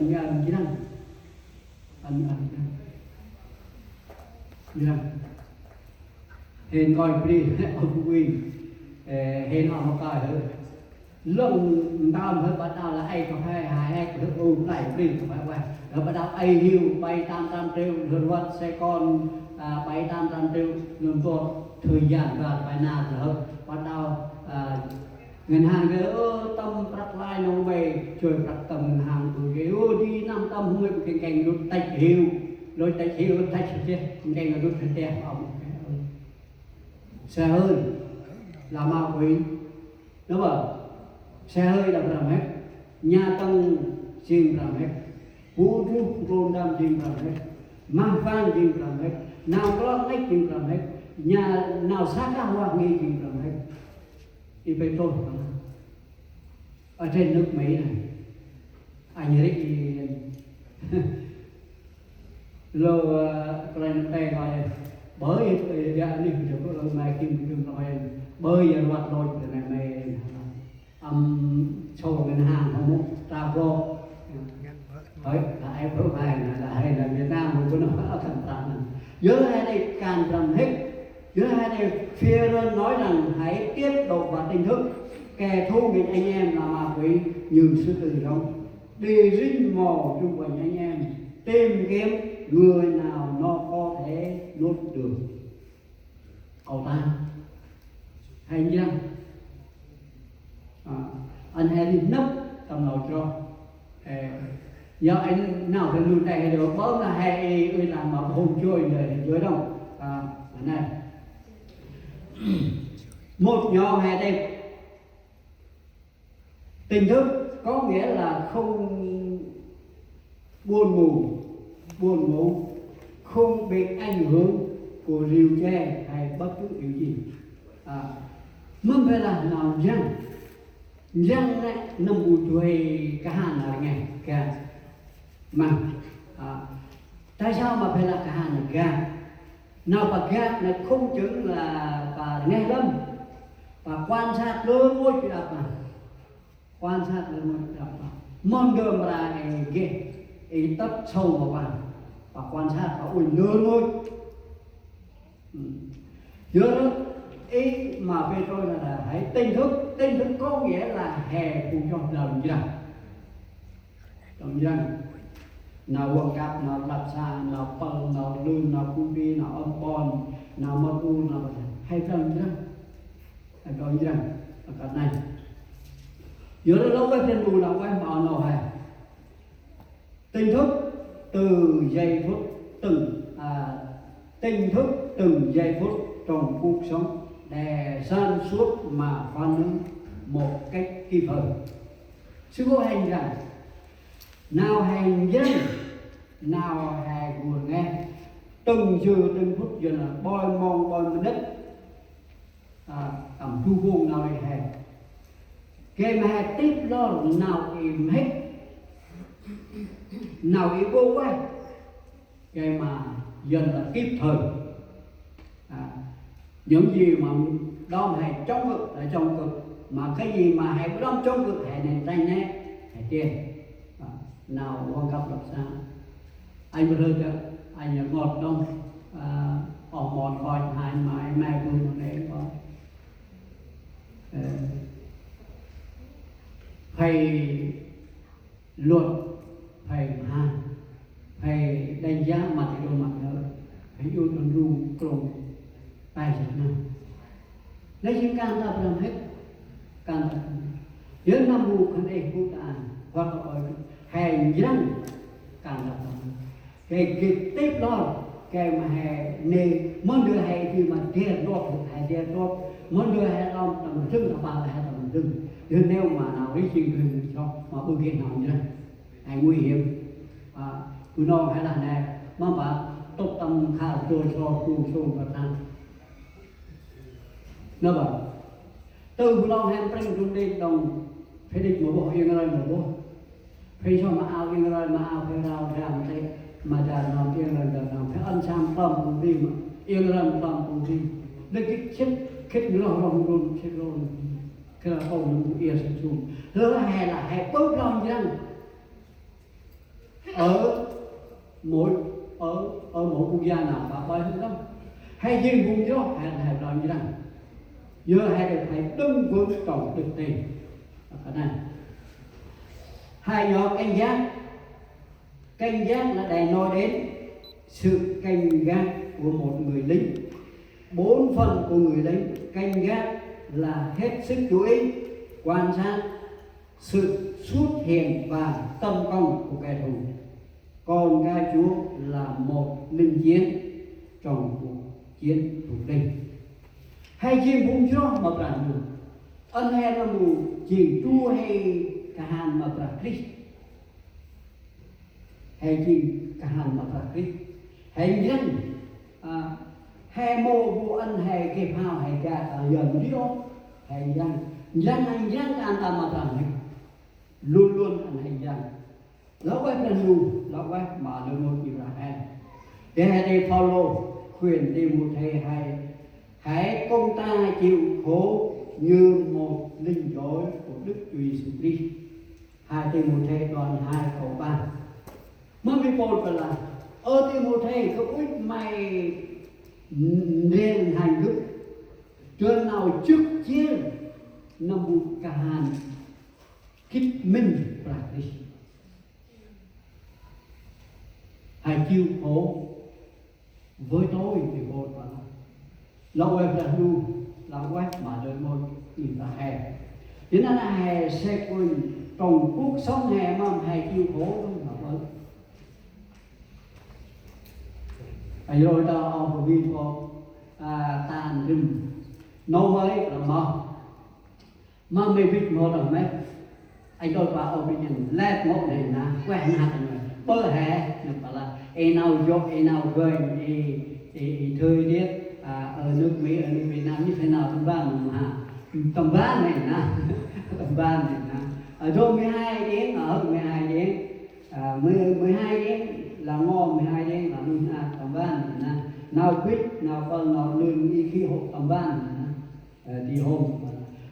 anh chỉ năng anh chỉ năng hiện coi đi ông quy hiện họ coi thử lông tao hơi bắt đầu là ai có hai cái này đi phải qua rồi bắt đầu ai hiu bay tam triệu rồi vật xe con bay tam triệu lương tốt thời gian và phải nào rồi bắt đầu ngân hàng cái tâm đặt lại nó về chơi đặt tầm ngân hàng từ cái đi năm tâm hơi cái cành rút tách hiu rồi tách hiu tách chết cành nó rút chết ông xe hơi là ma quỷ đúng không? Xe hơi là làm hết, nhà tăng chìm làm hết, vũ trụ rôn đam chìm làm hết, mang phan chìm làm hết, nào có cách chìm làm hết, nhà nào sát các hoa nghi chìm làm hết, thì phải tốt ở trên nước Mỹ này, anh ấy thì lô cái này gọi bởi ra đi được có mai kim nói bơi giờ hoạt đôi này mày sâu ngân hàng không muốn ra vô đấy là em ở bài là hay là Việt Nam mình có nói ở thành tạng này giữa hai đây càng trầm hết giữa hai đây phía nói rằng hãy tiếp tục vào tinh thức kẻ thù nghịch anh em là ma quỷ như sư tử giống đi rinh mò chung quanh anh em tìm kiếm người nào nó có thể nuốt được cầu ta hay nhá anh hay đi nấp tầm đầu cho giờ anh nào thì luôn đây được bớt là hay làm mà hôn chơi để dưới đâu này một nhỏ hay đây tình thức có nghĩa là không buồn ngủ không bị ảnh hưởng của rượu chè hay bất cứ điều gì mình phải là nào răng này nằm bù chuối cả hàng là nghe cả mà tại sao mà phải là cả hàng là gà nào bà gà này không chứng là bà nghe lâm và quan sát đôi môi chị đọc mà quan sát đôi môi chị đọc mà mong đường là ghê tất sâu vào bàn và quan sát và ui nơ môi nhớ ý mà về tôi là hãy tinh thức có nghĩa là hè cùng trong lòng dân nào quần cặp nào lập xa nào phân nào lương nào cung đi nào âm bon nào mơ u nào hay trong dân hay trong dân ở cả này nhớ nó lâu cái thiên bù là quay bảo nào hay tinh thức từ giây phút tinh thức từng giây phút trong cuộc sống để san suốt mà phản ứng một cách kịp thời. Sư cô hành rằng nào hành dân nào hề nguồn nghe từng giờ từng phút giờ là boi mong boi mặt đất tầm chu vuông nào để hề cái mà tiếp lo nào im hết nào im vô quay cái mà dần là kịp thời những gì mà đom hay trong cực là trong cực mà cái gì mà hay đom trong cực hay nên tranh nhé hay tiền nào quan cấp đọc sao anh vừa hơi chưa anh ngọt đông ở mòn coi hai mai mai vui một đấy coi phải luật phải hà phải đánh giá mặt thì đồ mặt nữa phải yêu con ru cùng bài giảng nào lấy những can ta làm hết can ta nhớ năm mù khẩn đây phút à hoặc là hè răng can ta cái tiếp đó cái mà hè nề muốn đưa hè thì mà tiền đốt hè tiền đốt muốn đưa hè long tầm rừng là ba hè tầm rừng nhưng nếu mà nào đi trình hình cho mà bưng kiện nào nhá hay nguy hiểm cứ non hay là này mà bạn tốt tâm khá rồi cho khu xung và tăng nó bảo từ non hem preng trung đi đồng phải đi một bộ yên rồi một bộ phải cho mà ao yên rồi mà ao phải rau làm thế mà ra nó yên rồi được làm phải ăn sam tâm cũng đi mà yên rồi tâm cũng đi để cái chết nữa không luôn chết luôn cái là không yên sẽ chung lỡ hè là hè bớt lòng răng ở mỗi quốc gia nào và bao nhiêu đó hay riêng vùng đó hay nói như rằng giờ hay được phải đứng vững trong thực tế ở đây hai do cảnh giác là để nói đến sự cảnh giác của một người lính. Bốn phần của người lính cảnh giác là hết sức chú ý quan sát sự xuất hiện và tấn công của kẻ thù. Còn ca Chúa là một linh chiến trong cuộc chiến thuộc linh. Hay chiến vùng cho mà bạn mù ân hay là mù chiến Chúa hay cả hàn mà bạn Christ hay chiến cả hàn mà bạn Christ hay dân hay mô vụ ân hay kịp hào hay cả dần đi đó hay dân an tâm mà bạn luôn luôn anh hay dân lão quay là nụ lão quay mà lưu một Israel để hãy đi Phaolô khuyên Timothée hãy công ta chịu khổ như một linh dối của Đức Chúa Giêsu Christ. 2 Timothée đoạn 2 câu 3. Mà mình bảo là Timothée có ít mày nên hành đức cho nào trước chiến năm vụ cả hàn kích minh và đi hãy chịu khổ với tôi thì tôi phải lâu em đã nu lâu quét mà đời một thì là hè thế nên là hè sẽ quên trong cuộc sống hè mà hè chịu khổ không là vậy rồi ta ông vì có tàn rừng nó mới là mà mình biết một là mấy anh tôi bảo ông bây giờ lép một này là quen hạt rồi bơ hè nhưng mà là nào dốt nào gơi thời tiết ở nước Mỹ ở nước Việt Nam như thế nào tầm ba này rồi 12 tiếng ở 12 tiếng 12 tiếng là ngon 12 tiếng là tầm ba này nào quýt nào còn nào lương đi khi hộ tầm ba này thì hôm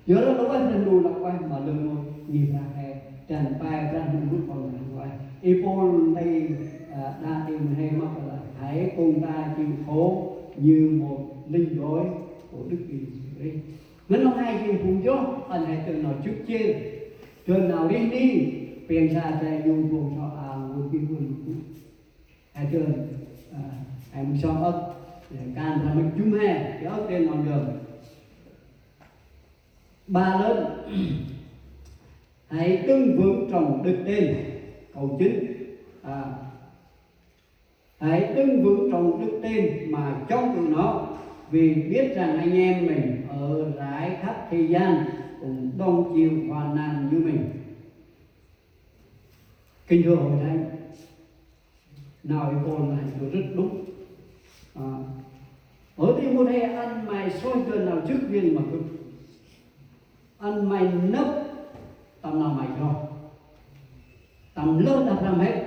nhớ đó nó quay đủ là quay mà lương một nhìn ra hè tràn bài tràn hương bút còn là quay Ipol đây đa tìm hay mắc là hãy cùng ta chịu khổ như một linh dối của Đức Giêsu. Nên nó hay chịu phụng cho anh hãy từ nào trước trên trường nào đi tiền xa sẽ dùng cùng cho một cái vườn hai trường em cho ấp can ra mình chúng hè cái ấp trên ngọn đường ba lớn hãy đứng vững trong đức tin câu 9 hãy đứng vững trong đức tin mà chống cự nó vì biết rằng anh em mình ở rải khắp thế gian cũng đông chịu hoàn nạn như mình. Kính thưa hội thánh, nào con là điều rất đúng. Ở Timothée ăn mày soi gần nào trước viên mà cực ăn mày nấp tầm nào mày cho tầm lớn đặt làm hết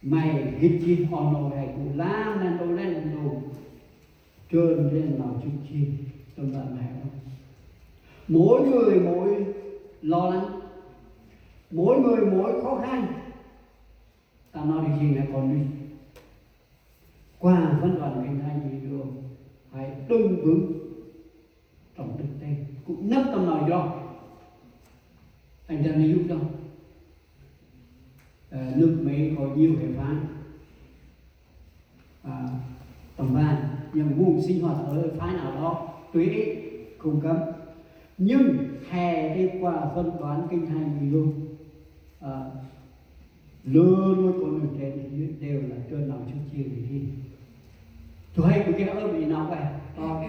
mày hít chi hòn nồi hay cụ làm lên tôi lên đồ trơn lên nào chút chi trong đoạn này không mỗi người mỗi lo lắng mỗi người mỗi khó khăn ta nói được gì là còn đi qua phân đoạn hình thành gì được hãy đứng vững trong thực tế cũng nấp tâm nào cho anh ta đi giúp đâu nước Mỹ có nhiều hệ phái tầm ban nhưng vùng sinh hoạt ở phái nào đó tùy ý không cấm nhưng hè đi qua phân toán kinh hành gì luôn luôn luôn có người trên đều là trên lòng chút chiều thì đi tôi hay cái ơn bị nào vậy to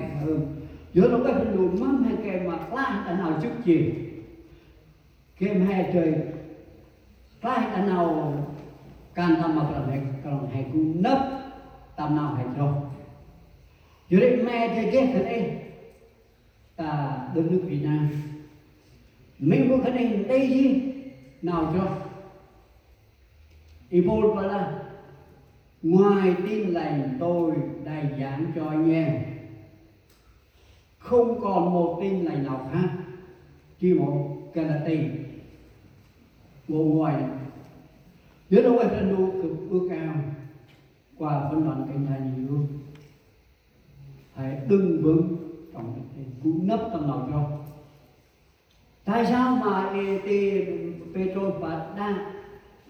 giữa nó cái phần lùn mắm hay kèm mà la là nào chút chiều kèm hè trời la là nào can tâm mà còn hay cũng nấp tâm nào hay rồi dưới đây mẹ thì ghét thật đây ta đất nước Việt Nam mình có khả năng đây gì nào cho Ipol gọi là ngoài tin lành tôi đại giảng cho anh em không còn một tin lành nào khác chỉ một cái là tin ngồi ngoài nhớ đâu ai phân đu ước ao qua phân đoạn cảnh thành nhiều, hãy đừng vững trong cũng nấp trong lòng cho. Tại sao mà Petro và đa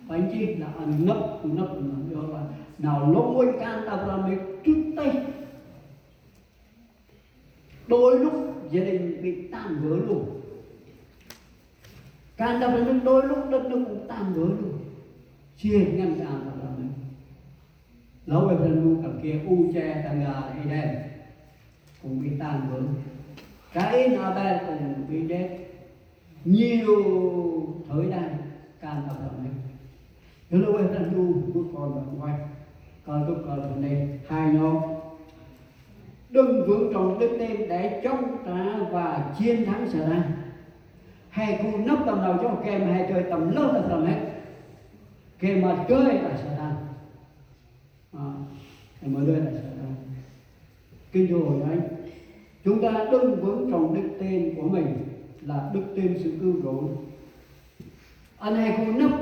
bánh chi là nấp do là nào lỗ môi can Abraham trước tay, đôi lúc gia đình bị tan vỡ luôn, can Abraham đôi lúc đất nước cũng tan vỡ luôn, chia ngăn can Abraham lâu về phần lu cầm kia u che tàng gà hay đen cũng bị tan vỡ, cái Abel cũng bị chết nhiều thời đại can Abraham. Thế lúc ấy là du bước con và quay còn tôi còn phần này hai nhóm đừng vướng trong đức tin để chống trả và chiến thắng sợ ra, hay khu nấp tầm đầu cho kem hay chơi tầm lớp là tầm hết kem mà chơi là sợ ra mà chơi là sợ ra. Kinh rồi đấy, chúng ta đừng vướng trong đức tin của mình là đức tin sự cứu rỗi. Anh hay khu nấp